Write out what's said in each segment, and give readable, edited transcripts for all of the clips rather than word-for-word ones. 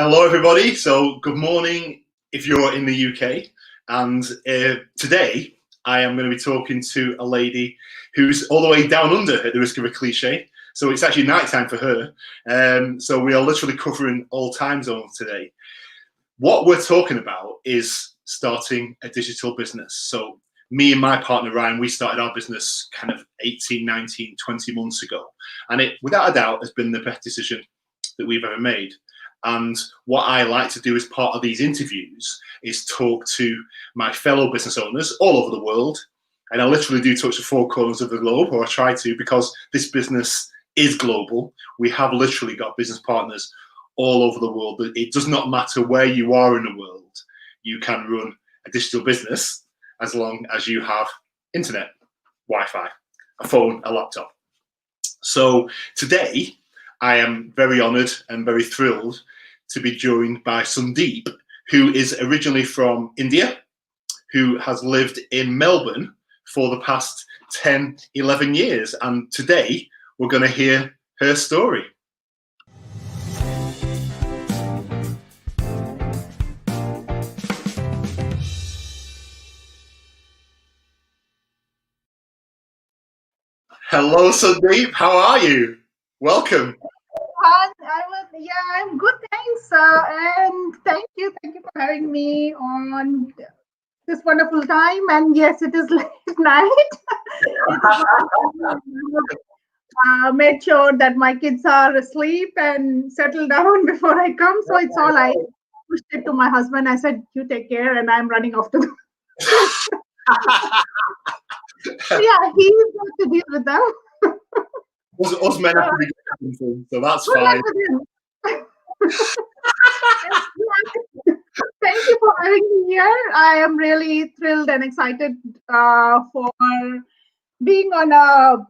Hello, everybody. So, good morning if you're in the UK. And today, I am going to be talking to a lady who's all the way down under, at the risk of a cliche. So, it's actually nighttime for her. So, we are literally covering all time zones today. What we're talking about is starting a digital business. So, me and my partner, Ryan, we started our business kind of 18, 19, 20 months ago. And it, without a doubt, has been the best decision that we've ever made. And what I like to do as part of these interviews is talk to my fellow business owners all over the world. And I literally do touch the four corners of the globe, or I try to, because this business is global. We have literally got business partners all over the world. It does not matter where you are in the world. You can run a digital business as long as you have internet, Wi-Fi, a phone, a laptop. So today, I am very honoured and very thrilled to be joined by Sundeep, who is originally from India, who has lived in Melbourne for the past 10, 11 years. And today we're going to hear her story. Hello, Sundeep. How are you? Welcome. I'm good, thanks. And thank you for having me on this wonderful time. And yes, it is late night. Made sure that my kids are asleep and settled down before I come. So it's all I pushed it to my husband. I said, "You take care," and I'm running off to them. Yeah, he's got to deal with them. Us men have to be different, so that's fine. Thank you for having me here. I am really thrilled and excited for being on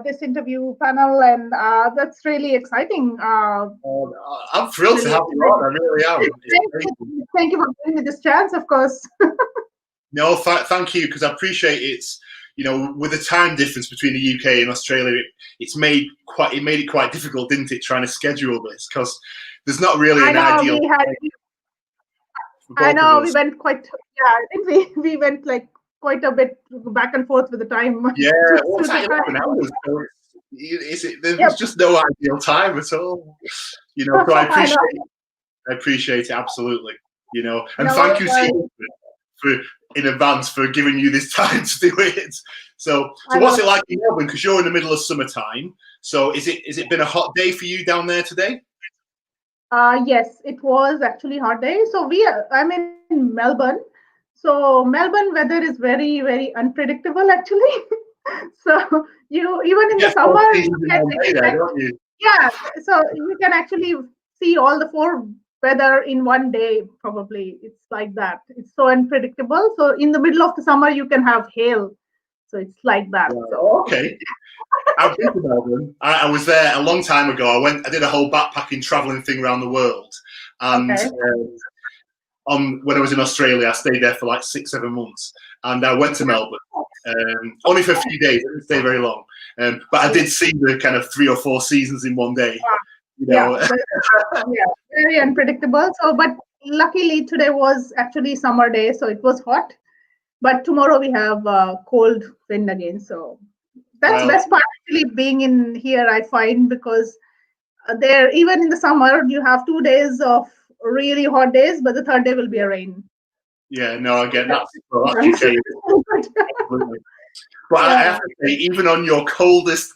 this interview panel, and that's really exciting. I'm thrilled to have you on. I really am. Thank you for giving me this chance, of course. No, thank you, because I appreciate it. You know, with the time difference between the UK and Australia, it made it quite difficult, didn't it, trying to schedule this, because there's not really an ideal. I know we went quite. Yeah, I think we went like quite a bit back and forth with the time. Yeah, well, it's like 11 hours. So there's just no ideal time at all. You know, so I appreciate it absolutely. You know, and thank you so much for in advance for giving you this time to do it. So what's it like in Melbourne? Because you're in the middle of summertime. So is it been a hot day for you down there today? Yes, it was actually a hot day. So I'm in Melbourne. So Melbourne weather is very, very unpredictable actually. So even in the summer, so you can actually see all the four weather in one day. Probably it's like that. It's so unpredictable. So in the middle of the summer, you can have hail. So it's like that. Yeah. So. Okay. I've been to Melbourne. I was there a long time ago. I did a whole backpacking traveling thing around the world, and when I was in Australia, I stayed there for like 6-7 months, and I went to Melbourne only for a few days. I didn't stay very long, but I did see the kind of 3 or 4 seasons in one day. You know? Very unpredictable. So, but luckily today was actually summer day, so it was hot. But tomorrow we have cold wind again. So that's the best part actually being in here, I find, because there even in the summer you have 2 days of really hot days, but the third day will be a rain. Yeah, no, I get that. But I have to say, even on your coldest,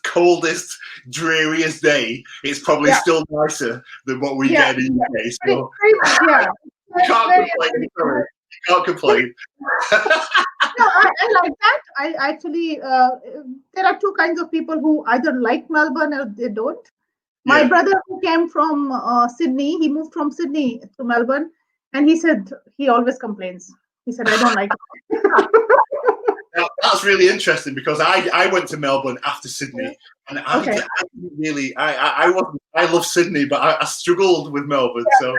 dreariest day, it's probably still nicer than what we get in the UK. So you can't complain. Sorry. You can't complain. I like that. I actually, there are two kinds of people who either like Melbourne or they don't. My brother who came from Sydney, he moved from Sydney to Melbourne, and he said he always complains. He said, "I don't like it." Now, that's really interesting, because I went to Melbourne after Sydney, and I didn't really I love Sydney, but I struggled with Melbourne. So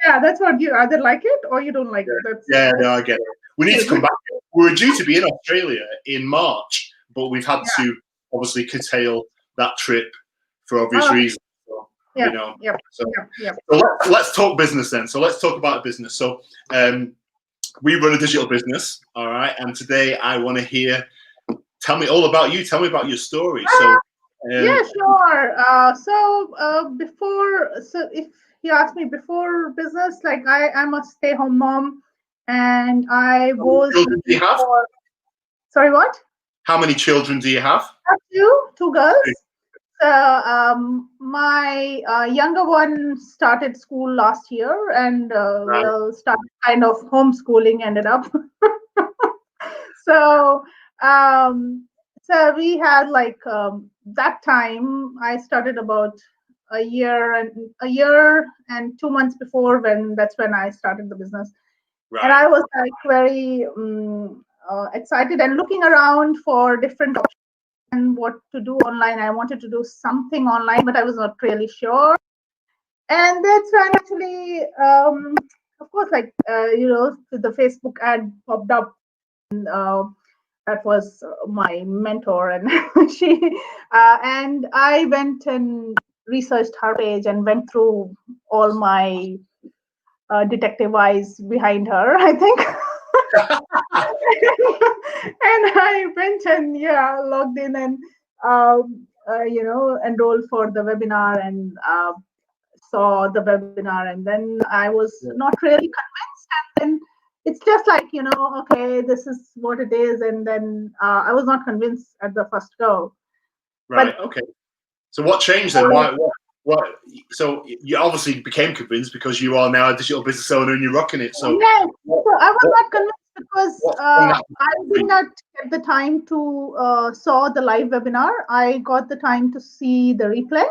that's what you either like it or you don't like it. No, I get it. We need to come back. We were due to be in Australia in March, but we've had to obviously curtail that trip for obvious reasons. So. you know. Yep. So, Yep. so let's talk business then. So let's talk about business. So we run a digital business, all right. And today I want to hear. Tell me all about you. Tell me about your story. So Yeah, sure. So if you ask me before business, like I'm a stay-home mom, and I was children do you looking have? for. Sorry, what? How many children do you have? I have two girls. So my younger one started school last year, and we'll start kind of homeschooling. Ended up. So so we had like that time I started about a year and 2 months before, when that's when I started the business. And I was like very excited and looking around for different options and what to do online. I wanted to do something online, but I was not really sure. And that's when actually of course, like the Facebook ad popped up. That was my mentor, and she and I went and researched her page and went through all my detective eyes behind her, I think. And I went and logged in and enrolled for the webinar, and saw the webinar, and then I was not really convinced. And then it's just like, okay, this is what it is. And then I was not convinced at the first go. Okay. So what changed then? What? So you obviously became convinced because you are now a digital business owner and you're rocking it. So yes, so I was not convinced because I did not get the time to saw the live webinar. I got the time to see the replay.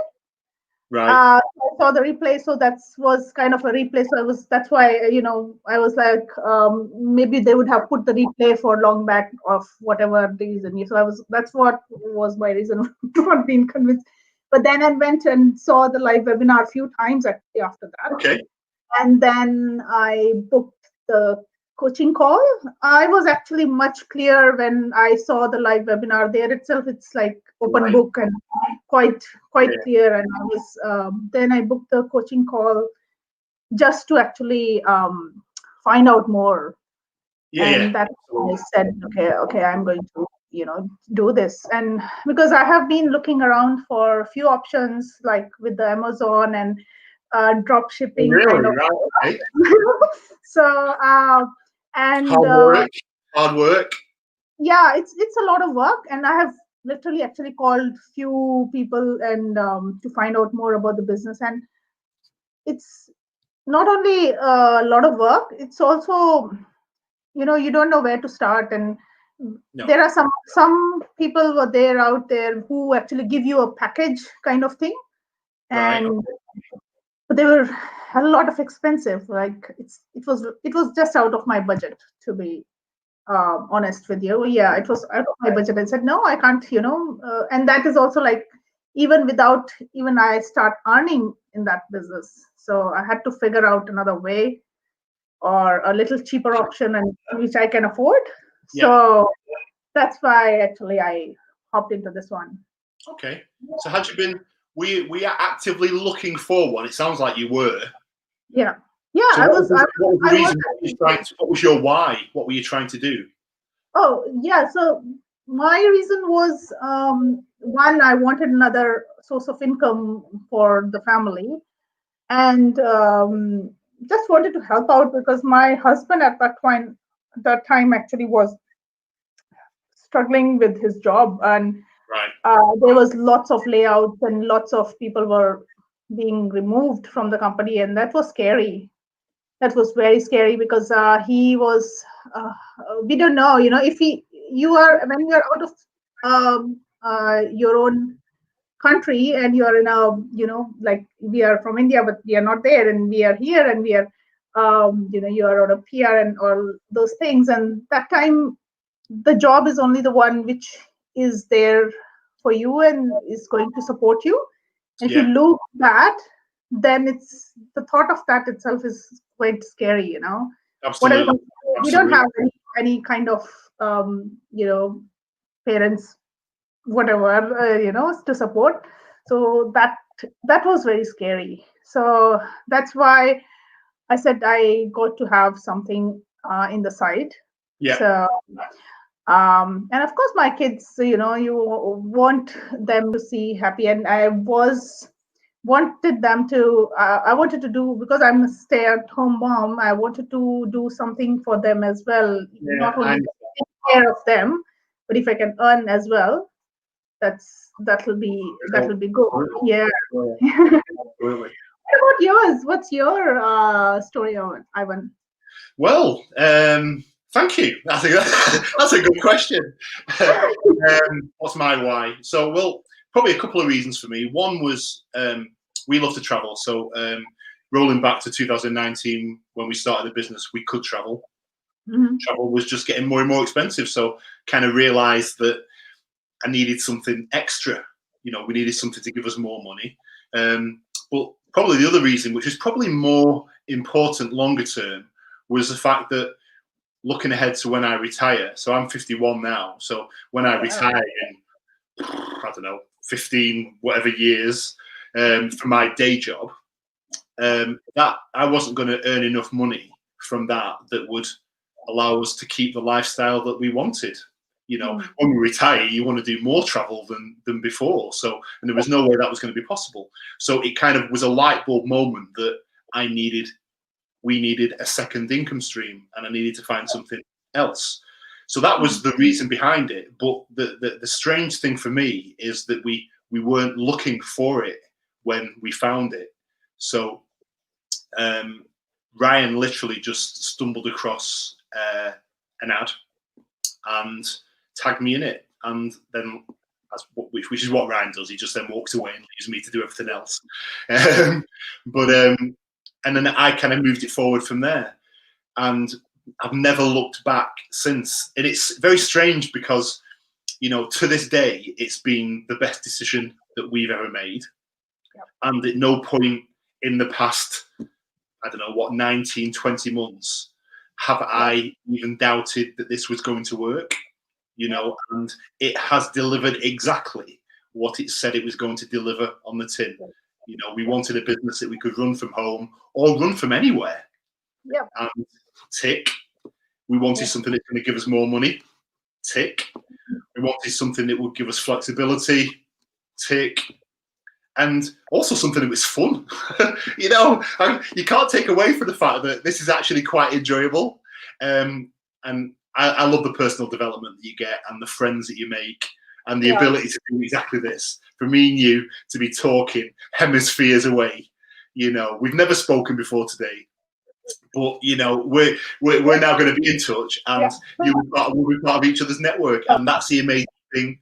I saw the replay, so that was kind of a replay. So that's why I was like, maybe they would have put the replay for long back of whatever reason. So that's what was my reason for not being convinced. But then I went and saw the live webinar a few times actually after that. Okay. And then I booked the coaching call. I was actually much clearer when I saw the live webinar. There itself, it's like open book and quite clear. And I was then I booked the coaching call just to actually find out more. And that's when I said, okay, I'm going to do this. And because I have been looking around for a few options, like with the Amazon and drop shipping kind of. Okay. So and hard work. Yeah, it's a lot of work, and I have literally actually called few people and to find out more about the business. And it's not only a lot of work, it's also you don't know where to start. And there are some people were there out there who actually give you a package kind of thing, and but they were a lot of expensive. Like it was just out of my budget, to be honest with you. Yeah, it was out of my budget. I said no, I can't. And that is also like, even without even I start earning in that business, so I had to figure out another way or a little cheaper option, and which I can afford. So that's why actually I hopped into this one. Okay. So had you been? We are actively looking for one. It sounds like you were. Yeah. So I what was. the reason? What was your why? What were you trying to do? Oh yeah. So my reason was one, I wanted another source of income for the family, and just wanted to help out because my husband at that time actually was struggling with his job, and there was lots of layouts and lots of people were being removed from the company, and that was scary. That was very scary because he was. We don't know, if you are when you are out of your own country and you are in a, like we are from India, but we are not there, and we are here, and we are, you are on a PR and all those things, and that time the job is only the one which is there for you and is going to support you. And if you lose that, then it's the thought of that itself is quite scary. Absolutely. We don't have any kind of parents, whatever, to support. So that that was very scary. So that's why I said I got to have something in the side. Yeah. So and of course my kids, you want them to see happy, and I wanted them to I wanted to do, because I'm a stay-at-home mom, I wanted to do something for them as well, Yeah, not only take care of them, but if I can earn as well, that will be good. Yeah. Absolutely. What about yours? What's your story on, Ivan? Well, thank you. That's a good question. What's my why? So, well, probably a couple of reasons for me. One was we love to travel. So, rolling back to 2019 when we started the business, we could travel. Mm-hmm. Travel was just getting more and more expensive. So, kind of realized that I needed something extra. We needed something to give us more money. But probably the other reason, which is probably more important longer term, was the fact that looking ahead to when I retire. So I'm 51 now. So when I retire in, I don't know, 15 whatever years from my day job, that I wasn't going to earn enough money from that would allow us to keep the lifestyle that we wanted. When we retire, you want to do more travel than before. So, and there was no way that was going to be possible. So it kind of was a light bulb moment that we needed a second income stream, and I needed to find something else. So that was the reason behind it. But the strange thing for me is that we weren't looking for it when we found it. So Ryan literally just stumbled across an ad and tagged me in it, and then which is what Ryan does. He just then walks away and leaves me to do everything else. And then I kind of moved it forward from there, and I've never looked back since. And it's very strange because, to this day, it's been the best decision that we've ever made. Yep. And at no point in the past, 19, 20 months, have I even doubted that this was going to work, and it has delivered exactly what it said it was going to deliver on the tin. We wanted a business that we could run from home or run from anywhere. Yep. And tick. We wanted something that's going to give us more money. Tick. We wanted something that would give us flexibility. Tick. And also something that was fun. You can't take away from the fact that this is actually quite enjoyable. And I love the personal development that you get and the friends that you make and the ability to do exactly this. For me and you to be talking hemispheres away. We've never spoken before today, but we're now going to be in touch, and we'll be part of each other's network, and that's the amazing thing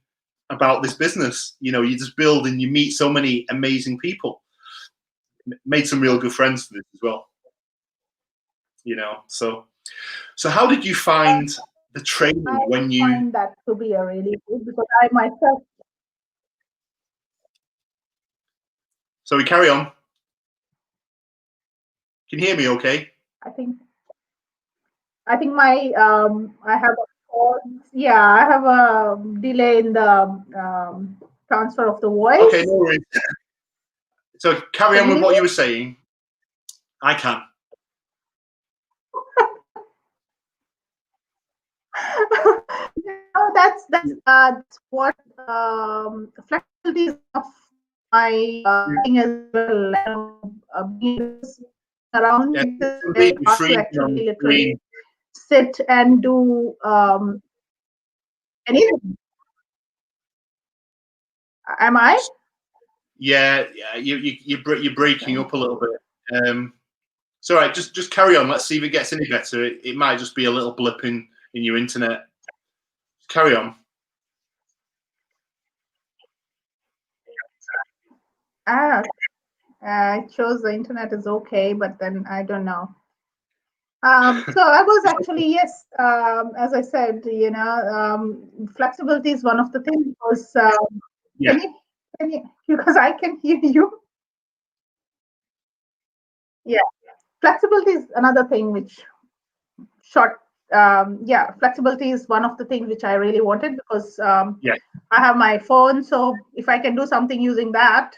about this business. You just build and you meet so many amazing people. Made some real good friends through this as well. So how did you find the training when you find that to be a really good, because I myself. So we carry on. Can you hear me okay? I think my I have I have a delay in the transfer of the voice. Okay, no worries. So carry on with what you were saying. I can. That's what flexibility is of my thing as well. Being around actually literally sit and do anything. Am I? Yeah, you're breaking up a little bit. It's all right. Just carry on. Let's see if it gets any better. It might just be a little blip in your internet. Carry on. It shows the internet is okay, but then I don't know. So I was actually, yes, as I said, flexibility is one of the things, because can you, because I can hear you. Yeah, flexibility is another thing which flexibility is one of the things which I really wanted, because I have my phone, so if I can do something using that,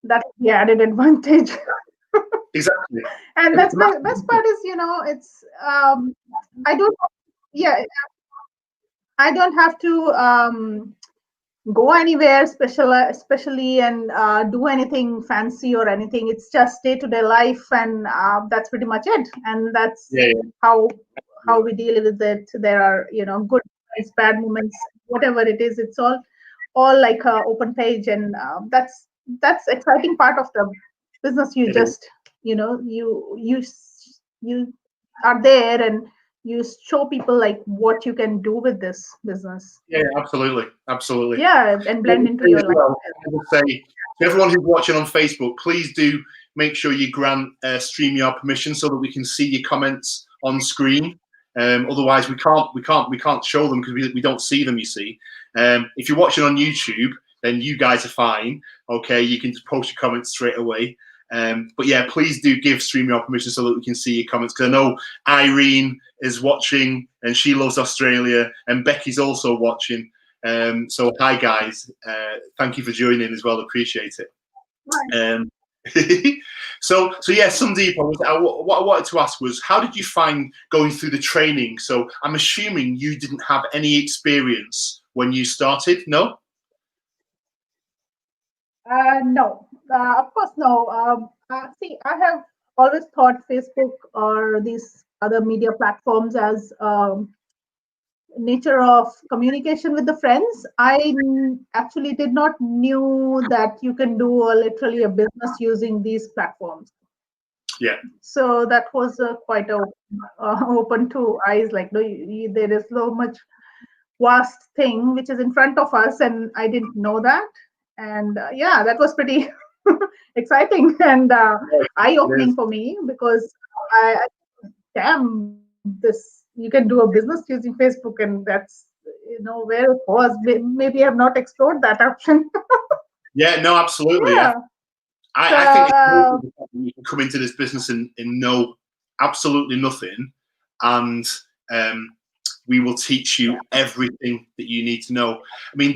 That's the added advantage. Exactly. And that's the best part is, it's I don't, yeah, I don't have to go anywhere especially and do anything fancy or anything. It's just day-to-day life, and that's pretty much it. And that's Yeah, how we deal with it. There are, good moments, bad moments, whatever it is. It's all like a open page, and that's exciting part of the business. You yeah. just, you are there, and you show people like what you can do with this business. Yeah, absolutely, absolutely. Yeah, and blend into As your life. well, I would say to everyone who's watching on Facebook, please do make sure you grant StreamYard permission so that we can see your comments on screen. Otherwise, we can't show them because we don't see them. You see, if you're watching on YouTube, then you guys are fine. Okay, you can just post your comments straight away. But yeah, please do give StreamYard permission so that we can see your comments. Because I know Irene is watching and she loves Australia, and Becky's also watching. So hi guys, thank you for joining as well. Appreciate it. Um, so yeah, Sundeep, what I wanted to ask was, how did you find going through the training? So I'm assuming you didn't have any experience when you started, no? No, of course no. See, I have always thought Facebook or these other media platforms as nature of communication with the friends. Actually did not knew that you can do literally a business using these platforms. Yeah. So that was quite open to eyes. Like, no, there is so much vast thing which is in front of us, and I didn't know that. And yeah, that was pretty exciting and eye-opening for me, because damn, this you can do a business using Facebook, and that's where it was. Maybe I've not explored that option. Yeah, no, absolutely. Yeah. I think it's amazing that you can come into this business and know absolutely nothing, and we will teach you everything that you need to know. I mean,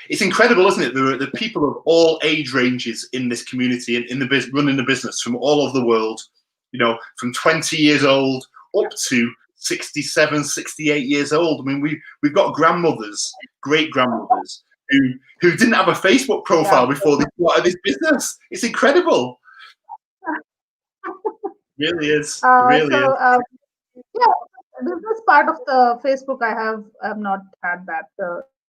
it's incredible, isn't it? There are people of all age ranges in this community and in the running the business from all over the world. From 20 years old up to 67, 68 years old. I mean, we've got grandmothers, great grandmothers who didn't have a Facebook profile before they started this business. It's incredible. It really is. It really is. Yeah, business part of the Facebook, I have not had that.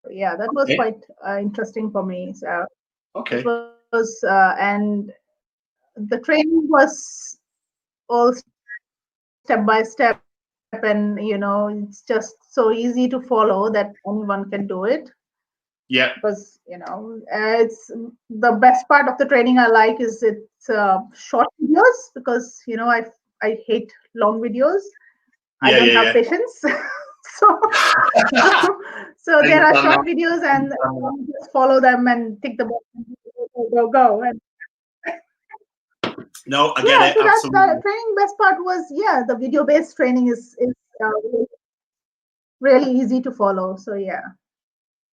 Yeah, that was quite interesting for me. So Okay. it was, and the training was all step by step, and it's just so easy to follow that anyone can do it. Yeah. Because it's the best part of the training I like is it's short videos, because I hate long videos. I don't have patience. so so there are short videos, and just follow them and tick the box, go. And no, I get it. So absolutely. the training best part was, the video based training is really easy to follow. So yeah.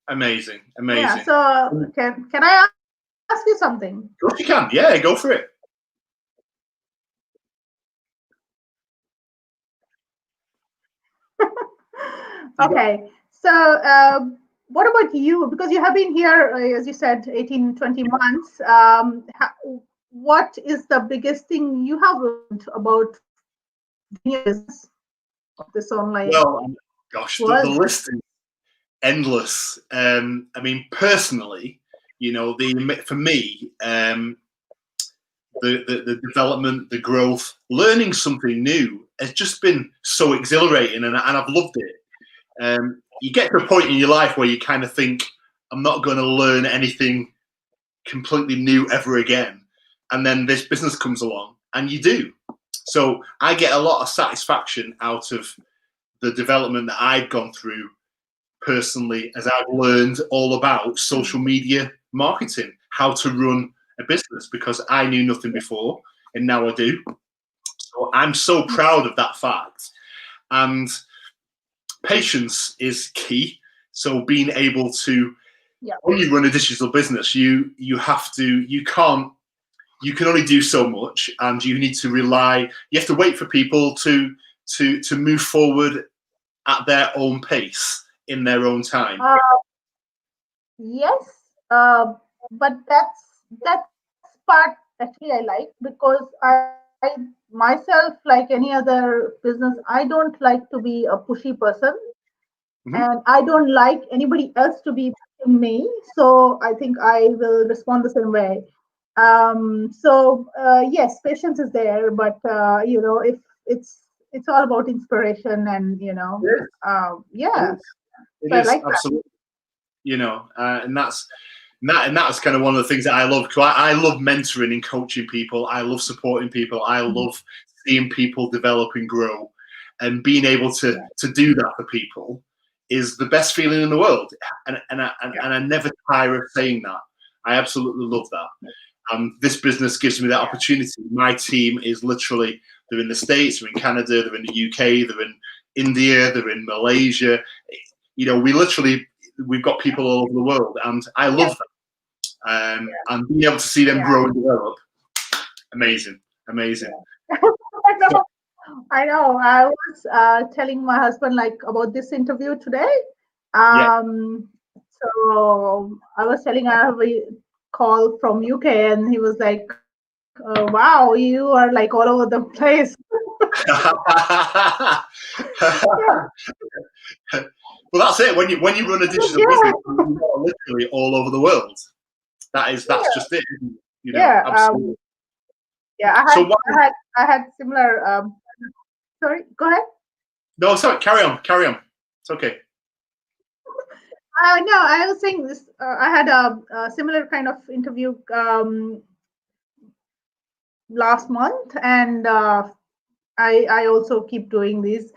Amazing. Yeah. So can I ask you something? Of course you can. Yeah, go for it. Okay. So what about you? Because you have been here, as you said, 18, 20 months. What is the biggest thing you have learned about your business, this online? Well, gosh, the list is endless. I mean, personally, for me, the development, the growth, learning something new has just been so exhilarating, and I've loved it. You get to a point in your life where you kind of think, I'm not going to learn anything completely new ever again. And then this business comes along and you do. So I get a lot of satisfaction out of the development that I've gone through personally, as I've learned all about social media marketing, how to run a business, because I knew nothing before and now I do. So I'm so proud of that fact. And patience is key. So being able to, when you run a digital business, you can't you can only do so much, and you need to rely. You have to wait for people to move forward at their own pace in their own time. Yes, but that's part actually I like, because I myself, like any other business, I don't like to be a pushy person, Mm-hmm. and I don't like anybody else to be pushing me. So I think I will respond the same way. Yes, patience is there, but if it's all about inspiration, and It is. yeah, It so I is like that. absolutely. And that's kind of one of the things that I love. 'Cause I love mentoring and coaching people. I love supporting people. I love seeing people develop and grow, and being able to do that for people is the best feeling in the world. And I never tire of saying that. I absolutely love that. This business gives me that opportunity. My team is literally, they're in the States, they're in Canada, they're in the UK, they're in India, they're in Malaysia. We've got people all over the world, and I love that. And being able to see them grow and develop, amazing. I know. I was telling my husband like about this interview today. So I was telling, I have a call from UK, and he was like, "Wow, you are like all over the place." Well, that's it. When you run a digital business, you are literally all over the world. That's just it. Absolutely. I had similar. Sorry, go ahead. No, sorry. Carry on. It's okay. No, I was saying this. I had a similar kind of interview last month, and I also keep doing these,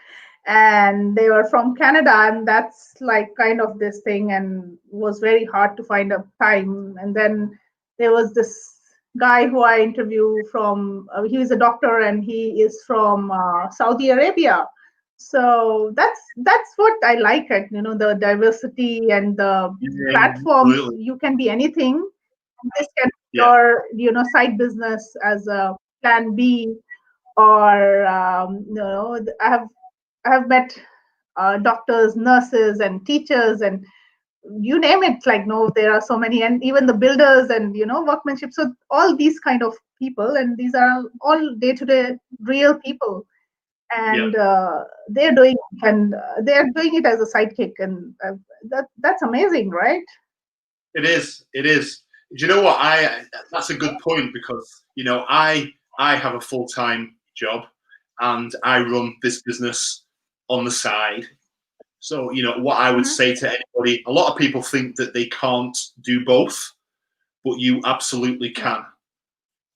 and they were from Canada, and that's like kind of this thing, and was very hard to find a time. And then there was this guy who I interview from. He is a doctor, and he is from Saudi Arabia. So that's what I like. It the diversity and the platforms. Absolutely. You can be anything. This can be your side business as a plan B, or I have met doctors, nurses, and teachers, and you name it. Like, no, there are so many, and even the builders, and workmanship. So all these kind of people, and these are all day-to-day real people, and they're doing it as a sidekick, and that's amazing, right? It is. Do you know what? That's a good point, because I have a full-time job, and I run this business on the side. So what I would say to anybody, a lot of people think that they can't do both, but you absolutely can.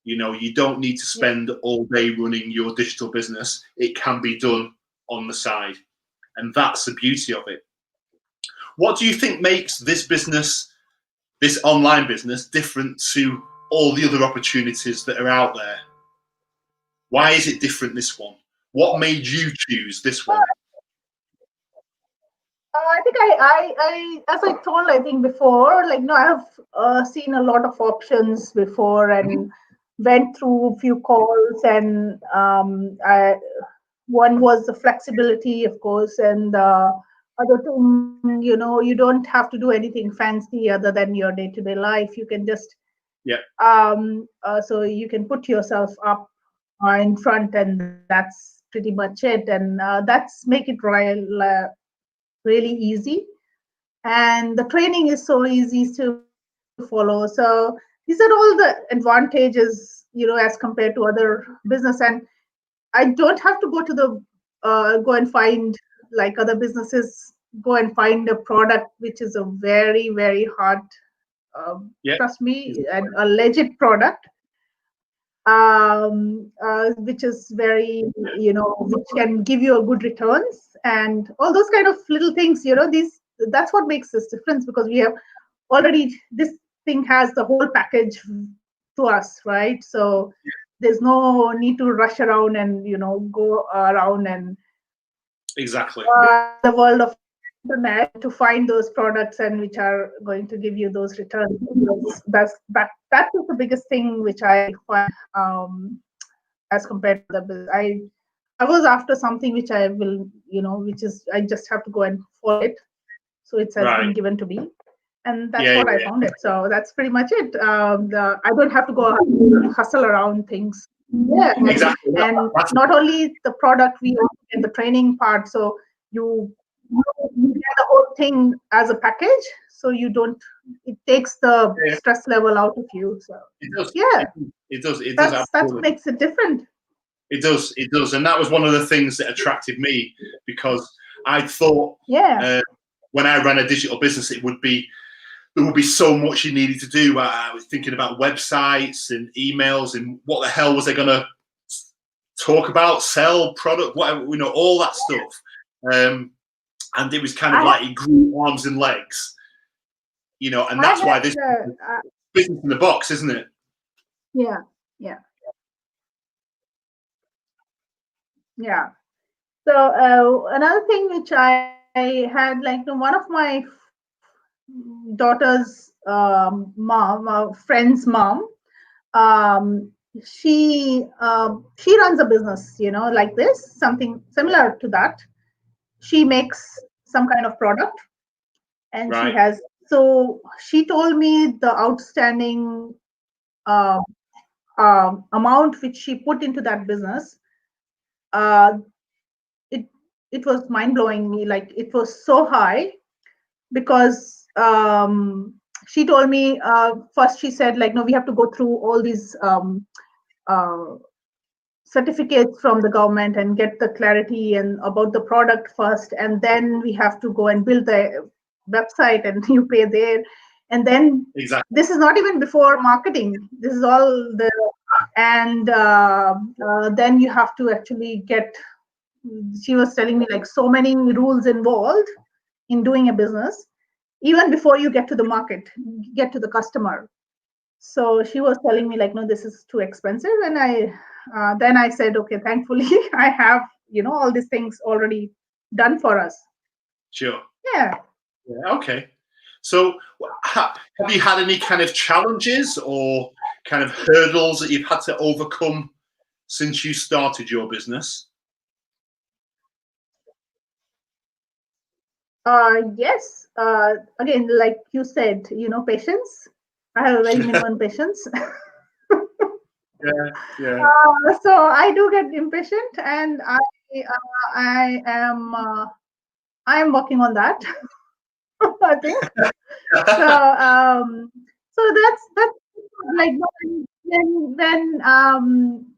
You don't need to spend all day running your digital business. It can be done on the side, and that's the beauty of it. What do you think makes this business, this online business, different to all the other opportunities that are out there? Why is it different, this one? What made you choose this one? I think as I told, I think before, like, no, I have seen a lot of options before, and went through a few calls, and one was the flexibility, of course, and the other thing, you don't have to do anything fancy other than your day-to-day life. You can just, so you can put yourself up in front, and that's pretty much it, and that's make it really easy, and the training is so easy to follow. So these are all the advantages, as compared to other business. And I don't have to go and find, like other businesses, go and find a product which is a very, very hard, trust me, and a legit product, which is very, which can give you a good returns, and all those kind of little things. That's what makes this difference, because we have already, this thing has the whole package to us, right? So there's no need to rush around and go around and exactly the world of internet to find those products and which are going to give you those returns. That is the biggest thing which I find as compared to the business. I was after something which I will, which is I just have to go and follow it. So it has been given to me, and that's what I found it. So that's pretty much it. I don't have to go hustle around things. Yeah, exactly. And not only the product, we also get the training part. So you get the whole thing as a package. So you don't. It takes the stress level out of you. So it does. Yeah, it does. That makes it different. It does, and that was one of the things that attracted me, because I thought, when I ran a digital business, there would be so much you needed to do. I was thinking about websites and emails and what the hell was I going to talk about, sell, product, whatever, all that stuff. And it was kind of like it grew arms and legs, and that's why this business in the box, isn't it? Yeah. So another thing which I had, like one of my daughter's friend's mom, she runs a business, like this, something similar to that. She makes some kind of product, and she has. So she told me the outstanding amount which she put into that business. It was mind blowing me. Like it was so high, because she told me first, she said, like, no, we have to go through all these certificates from the government and get the clarity and about the product first, and then we have to go and build the website, and you pay there, and then this is not even before marketing. This is all the and then you have to actually get. She was telling me like so many rules involved in doing a business, even before you get to the market, get to the customer. So she was telling me like, no, this is too expensive. And then I said, okay, thankfully I have, all these things already done for us. Sure. Yeah. Okay. So have you had any kind of challenges or kind of hurdles that you've had to overcome since you started your business? Yes. Again, like you said, patience. I have a very minimum patience. Yeah. So I do get impatient, and I am working on that. I think. So that's like when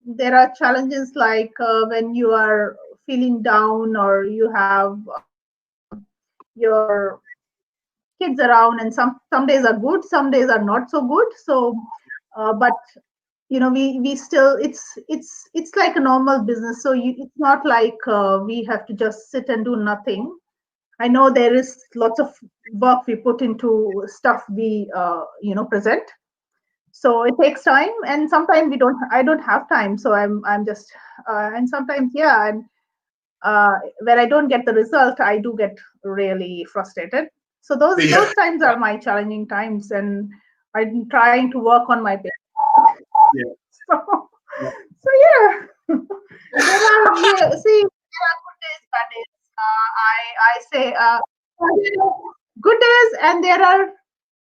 there are challenges, like when you are feeling down, or you have your kids around, and some days are good, some days are not so good. So but we still, it's like a normal business. So it's not like we have to just sit and do nothing. I know there is lots of work we put into stuff we present. So it takes time, and sometimes I don't have time. So I'm just and sometimes, and when I don't get the result, I do get really frustrated. So those times are my challenging times, and I'm trying to work on my business. So yeah, there are good days, bad days. I say good days, and there are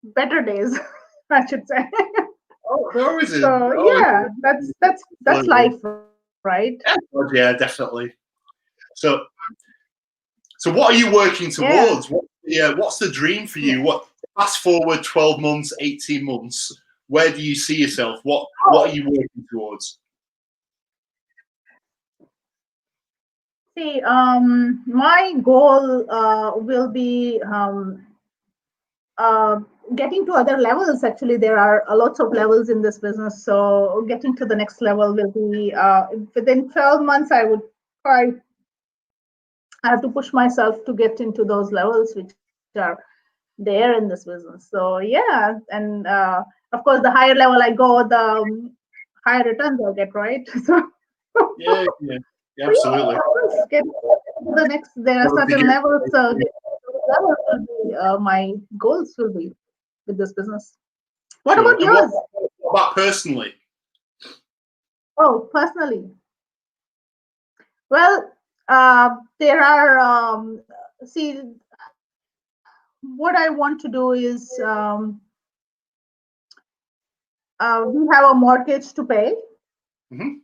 better days, I should say. So yeah, that's life, right? Yeah, definitely. So what are you working towards? What's the dream for you? What, fast forward 12 months, 18 months, where do you see yourself? What are you working towards? See, my goal will be getting to other levels. Actually, there are lots of levels in this business. So getting to the next level will be within 12 months. I would try. I have to push myself to get into those levels which are there in this business. So yeah, and of course, the higher level I go, the higher returns I'll get, right? So yeah, absolutely. the next, there are certain levels. Levels will be, my goals will be with this business. What Sure. about yours? What about personally? Oh, personally. Well, there are, see, what I want to do is, we have a mortgage to pay. Mm-hmm.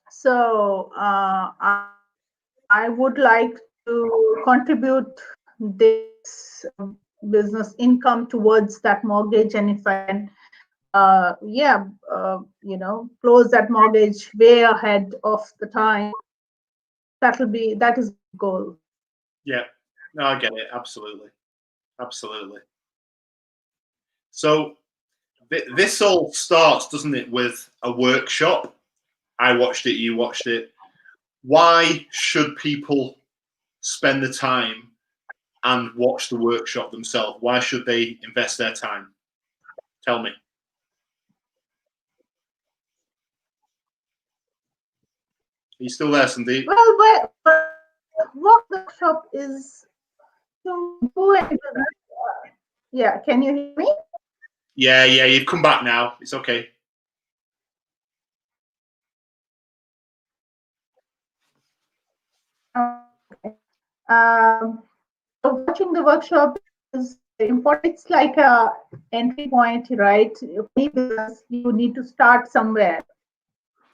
So I would like to contribute this business income towards that mortgage, and if I can, close that mortgage way ahead of the time, that is the goal. Yeah, no, I get it. Absolutely, absolutely. So this all starts, doesn't it, with a workshop? I watched it. You watched it. Why should people spend the time and watch the workshop themselves? Why should they invest their time? Tell me. Are you still there, Sundeep? Well, but workshop is to do it. Yeah, can you hear me? Yeah, you've come back now. It's okay. Okay. So watching the workshop is important. It's like a entry point, right? Because you need to start somewhere.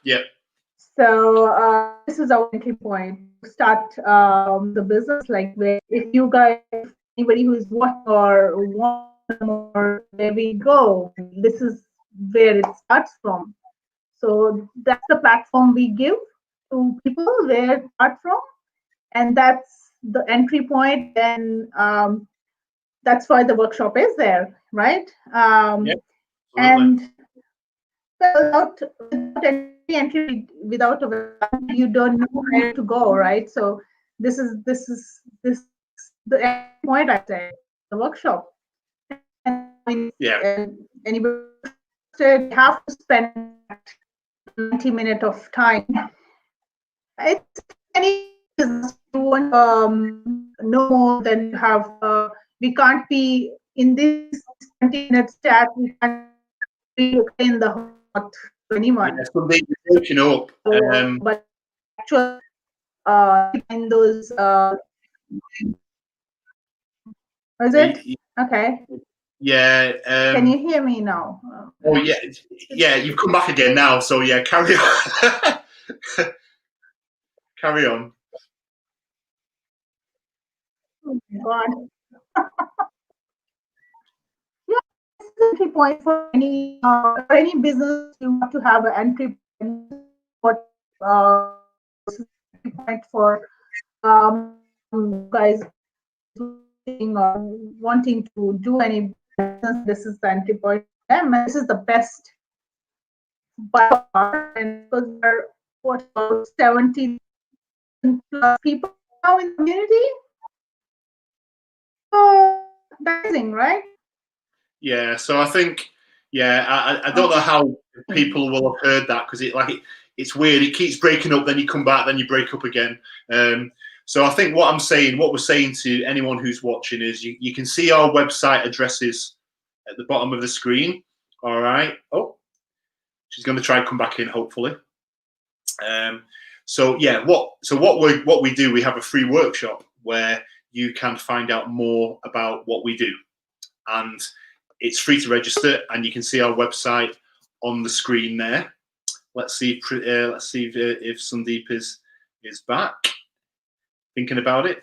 Yep. So this is our entry point. Start the business, like where if you guys, anybody who is watching or want more, there we go. This is where it starts from. So that's the platform we give to people where it starts from, and that's the entry point. And that's why the workshop is there, right? Yep. And without any entry, without a website, you don't know where to go, right? So this is the end point, I say, the workshop. And anybody interested, have to spend 90 minutes of time. It's any business you want no more than you have. We can't be in this 20 minutes chat. We can't be in the hot to anyone. Yeah, Sundeep, you're breaking up. But actually, in those, is it okay? Yeah. Can you hear me now? Oh yeah. You've come back again now. So yeah, carry on. Carry on. Oh my God. Yeah, entry point for any business. You have to have an entry point. What point for guys wanting to do any business? This is the entry point for them, and this is the best by far. And because there are what about 70 plus people now in the community, so that's amazing, right? Yeah. So I think I don't know how people will have heard that because it's weird. It keeps breaking up, then you come back, then you break up again. So I think what we're saying to anyone who's watching is you can see our website addresses at the bottom of the screen. All right. Oh, she's going to try and come back in, hopefully. What we do, we have a free workshop where you can find out more about what we do, and it's free to register, and you can see our website on the screen there. Let's see if Sundeep is back. Thinking about it.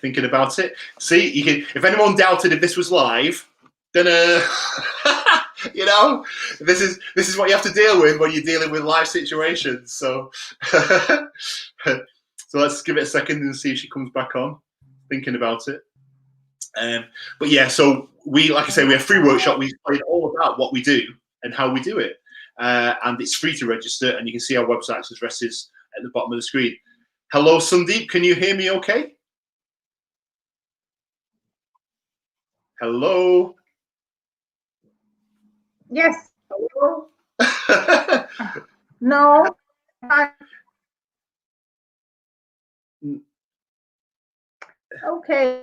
See, you can. If anyone doubted if this was live, then this is what you have to deal with when you're dealing with live situations. So, so let's give it a second and see if she comes back on. Thinking about it. But yeah, so we have free workshop. We explain all about what we do and how we do it, and it's free to register. And you can see our website's addresses at the bottom of the screen. Hello, Sundeep. Can you hear me? Okay. Hello. Yes. No. Okay.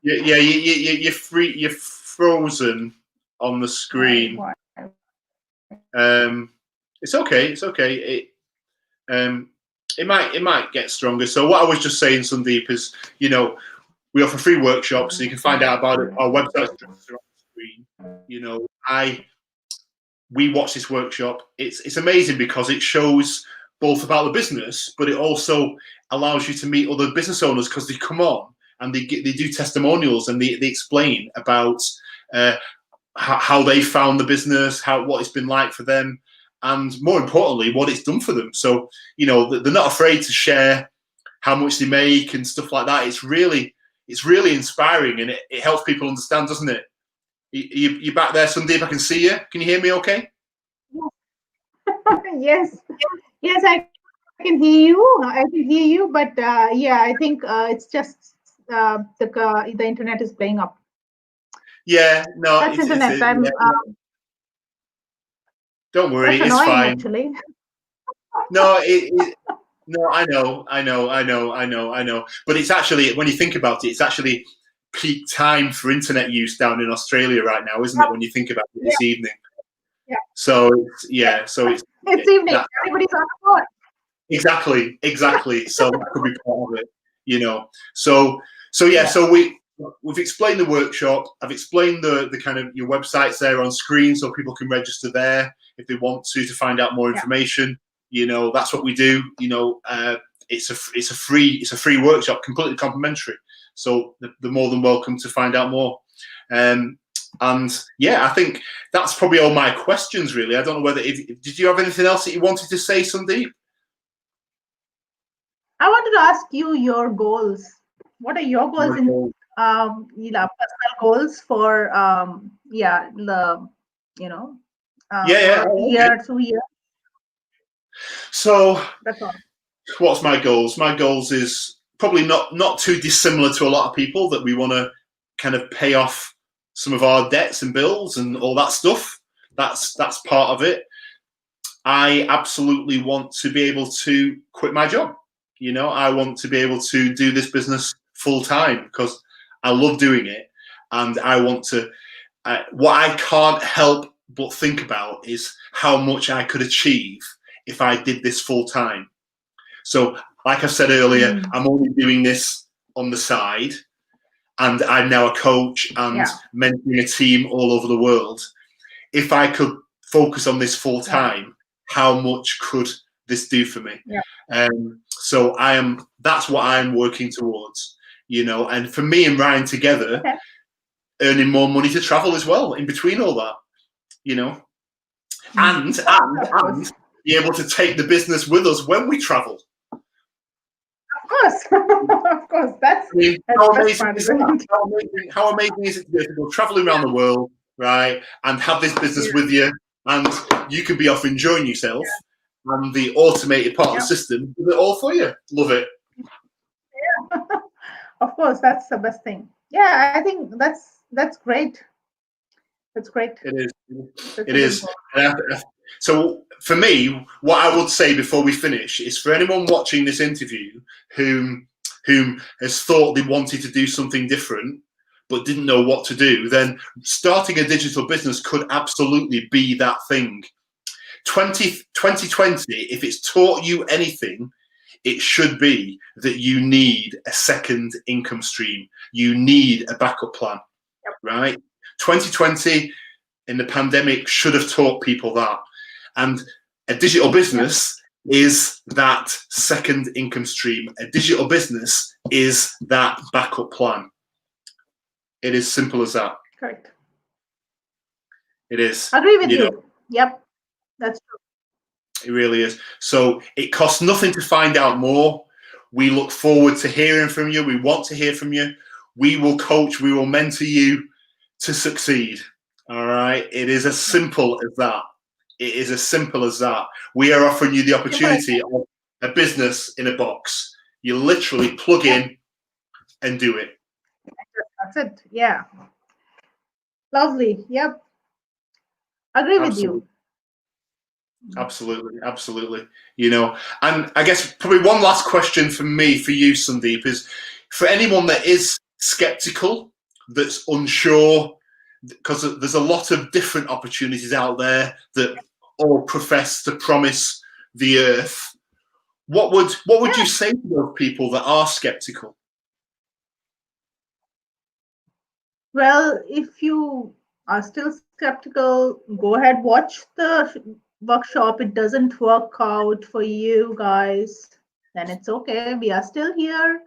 Yeah, you're frozen on the screen. It's okay. It's okay. It might get stronger. So what I was just saying, Sundeep, is we offer free workshops, so you can find out about it. Our website's on the screen. We watch this workshop. It's amazing because it shows both about the business, but it also allows you to meet other business owners because they come on and they do testimonials and they explain about how they found the business, what it's been like for them, and more importantly, what it's done for them. So they're not afraid to share how much they make and stuff like that. It's really inspiring, and it helps people understand, doesn't it? You back there, Sundeep? I can see you. Can you hear me okay? Yes, I can hear you. But yeah, I think it's just the internet is playing up. Yeah, no, That's internet. Don't worry, that's it's annoying, fine. Actually. No, no, I know. But it's actually, when you think about it, it's actually peak time for internet use down in Australia right now, isn't it? When you think about it this evening. Yeah. So it's it's evening. Everybody's on the phone. Exactly. So that could be part of it, So we've explained the workshop. I've explained the kind of your websites there on screen, so people can register there if they want to find out more information. That's what we do. It's a free workshop, completely complimentary. So they're more than welcome to find out more. And I think that's probably all my questions, really. I don't know whether did you have anything else that you wanted to say, Sundeep? I wanted to ask you your goals. What are your goals in personal goals for year, 2 years? So that's all. What's my goals? My goals is probably not too dissimilar to a lot of people, that we want to kind of pay off some of our debts and bills and all that stuff. That's part of it. I absolutely want to be able to quit my job. I want to be able to do this business full time because I love doing it, and I want to. What I can't help but think about is how much I could achieve if I did this full time. So, like I said earlier, I'm only doing this on the side, and I'm now a coach and mentoring a team all over the world. If I could focus on this full time, how much could this do for me? So that's what I'm working towards, and for me and Ryan together, earning more money to travel as well in between all that, and be able to take the business with us when we travel. Of course. That's, how amazing is that? How amazing is it to be able to go traveling around the world, right, and have this business with you, and you could be off enjoying yourself, and the automated part of the system do it all for you. Love it. Yeah, of course, that's the best thing. Yeah, I think that's great. That's great. It is. So for me, what I would say before we finish is, for anyone watching this interview whom has thought they wanted to do something different but didn't know what to do, then starting a digital business could absolutely be that thing. 2020, if it's taught you anything, it should be that you need a second income stream. You need a backup plan, right? 2020 in the pandemic should have taught people that. And a digital business is that second income stream. A digital business is that backup plan. It is simple as that. Correct. It is. Agree with you. Yep, that's true. It really is. So it costs nothing to find out more. We look forward to hearing from you. We want to hear from you. We will coach, we will mentor you to succeed. All right. It is as simple as that. It is as simple as that. We are offering you the opportunity of a business in a box. You literally plug in and do it. That's it. Yeah. Lovely. Yep. Agree with you. Absolutely, absolutely. You know, and I guess probably one last question for me, for you, Sundeep, is for anyone that is skeptical, that's unsure, because there's a lot of different opportunities out there that all profess to promise the earth. What would you say to those people that are skeptical? Well, if you are still skeptical, go ahead, watch the workshop. It doesn't work out for you guys, then it's okay. We are still here.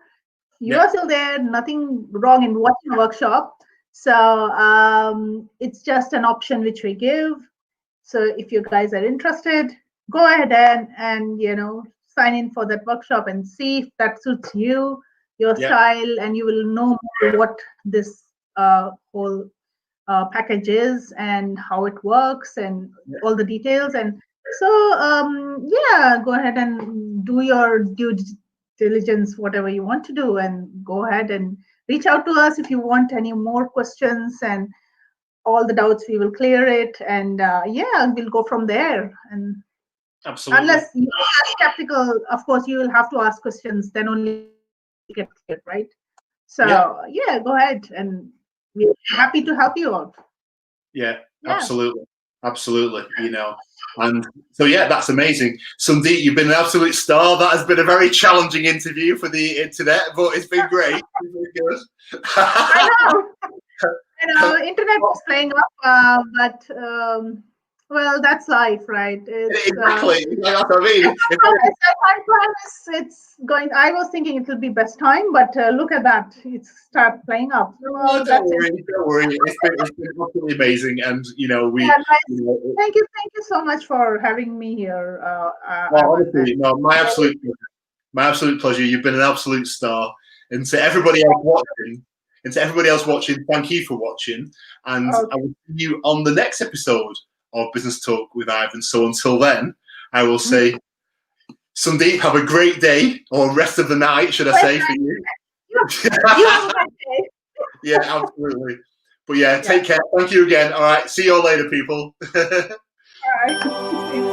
You Yeah, are still there. Nothing wrong in watching a workshop. So it's just an option which we give. So if you guys are interested, go ahead and sign in for that workshop and see if that suits you, your yeah, style, and you will know more what this whole package is and how it works and yeah. all the details. And so yeah, go ahead and do your due diligence, whatever you want to do, and go ahead and reach out to us if you want any more questions, and all the doubts we will clear it, and yeah, we'll go from there. And Absolutely. unless you are skeptical, of course you will have to ask questions, then only get cleared, right? Yeah, So yeah, go ahead, and we're happy to help you out. yeah, Yeah. absolutely, absolutely. You know, and so yeah, that's amazing. Sundeep, you've been an absolute star. That has been a very challenging interview for the internet, but it's been great. It's been good. I know. Internet is playing up, but well, that's life, right? It's Exactly. That's what I mean. I promise it's going. I was thinking it will be best time, but look at that, it's start playing up. No, Well, that's don't it. worry, don't worry. It's been absolutely amazing, and you know we. Yeah, nice. You know, Thank you so much for having me here, well, Ivan. And honestly, no, my absolute pleasure. You've been an absolute star, and to everybody else watching, thank you for watching, and I okay. will see you on the next episode of Business Talk with Ivan. So until then, I will Mhm. say, Sundeep, have a great day or rest of the night, should I Well, say, for you? you have a good day. Yeah, absolutely. But yeah, Yeah. take care. Thank you again. All right. See you all later, people. All right.